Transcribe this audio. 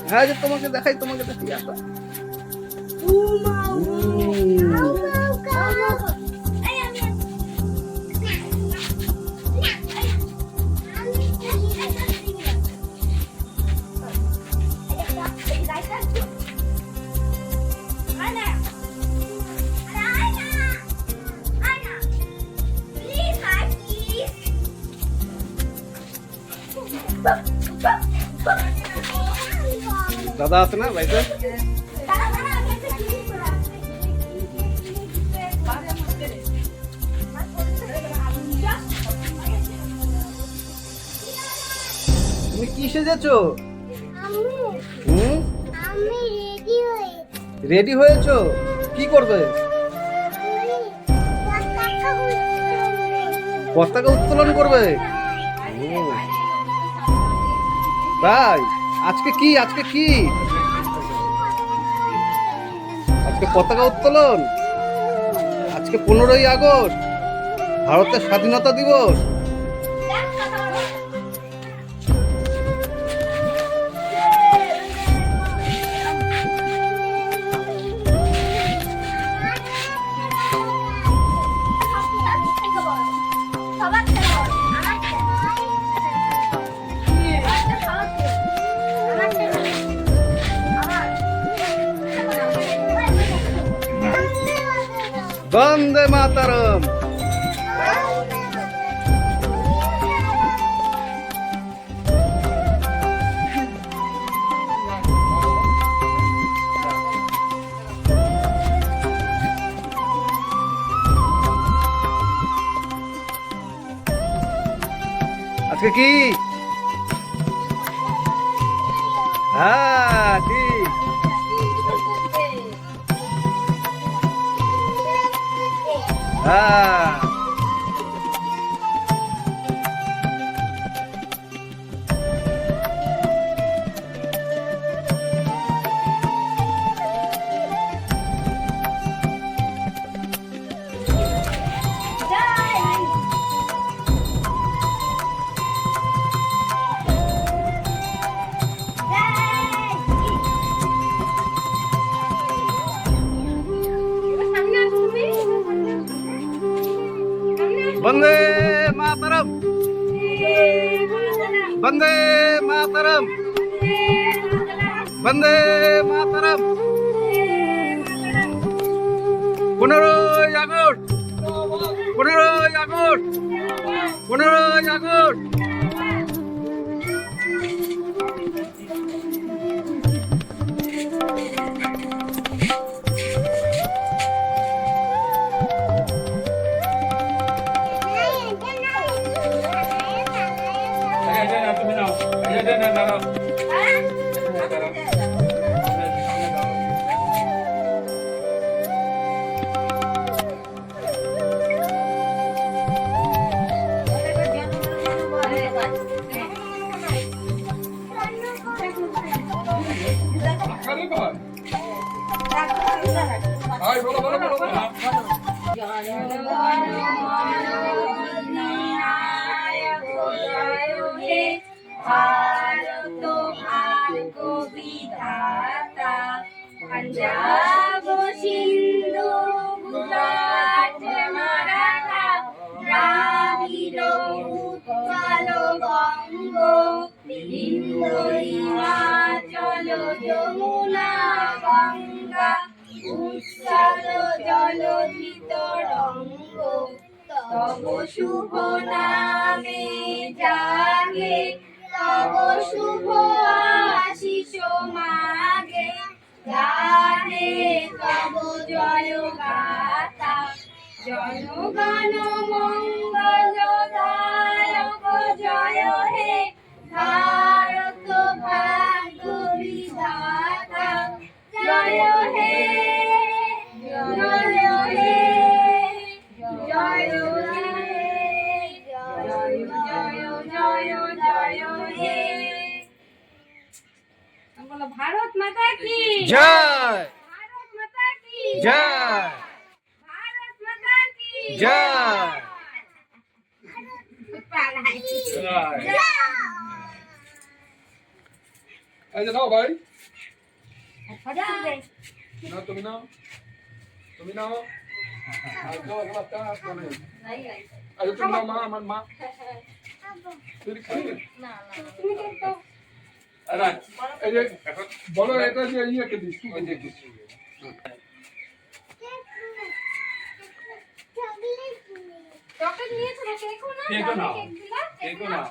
হ্যাঁ, যে তোমাকে দেখাই আসো। দাদা আছে না বাড়িতে? তুমি কি সেজেছো? রেডি হয়েছো? কি করবে? পতাকা উত্তোলন করবে? তাই? আজকে কি আজকে পতাকা উত্তোলন। আজকে 15ই আগস্ট, ভারতের স্বাধীনতা দিবস। বন্দে মাতরম। আজকে কি? হ্যাঁ ঠিক। হ্যাঁ বন্দে মাতরম। বন্দে মাতরম। বন্দে মাতরম। 15ই আগস্ট। 15ই আগস্ট। 15ই আগস্ট। भारत भाग्य विधाता पंजाब सिंधु गुजरात मराठा द्राविड़ उत्कल बंग बिंदु हिमाचल यमुना गंगा उत्कल जलधि तरंग तब शुभ नामे जागे तब शुभ आशीष मागे गाहे तब जय गाथा जनगण मंगल दायक जय हे भारत भाग्य विधाता जय हे जय हे जय बोलो भारत माता की जय। भारत माता की जय। भारत माता की जय। जय এই যে নাও ভাই, ফটো তুলবে নাও তুমি নাও, তুমি নাও। আর খাও একটা মানে আরে তুমি নাও মা, আমার মা তুই খাবে তুমি দেখো আরে এই যে বলো এটা যে ইয়েকে দিস ওই যে কিছু চকলেট নিয়েছো না কেকও না কেকও নাও। কেক দিলা কেকও নাও।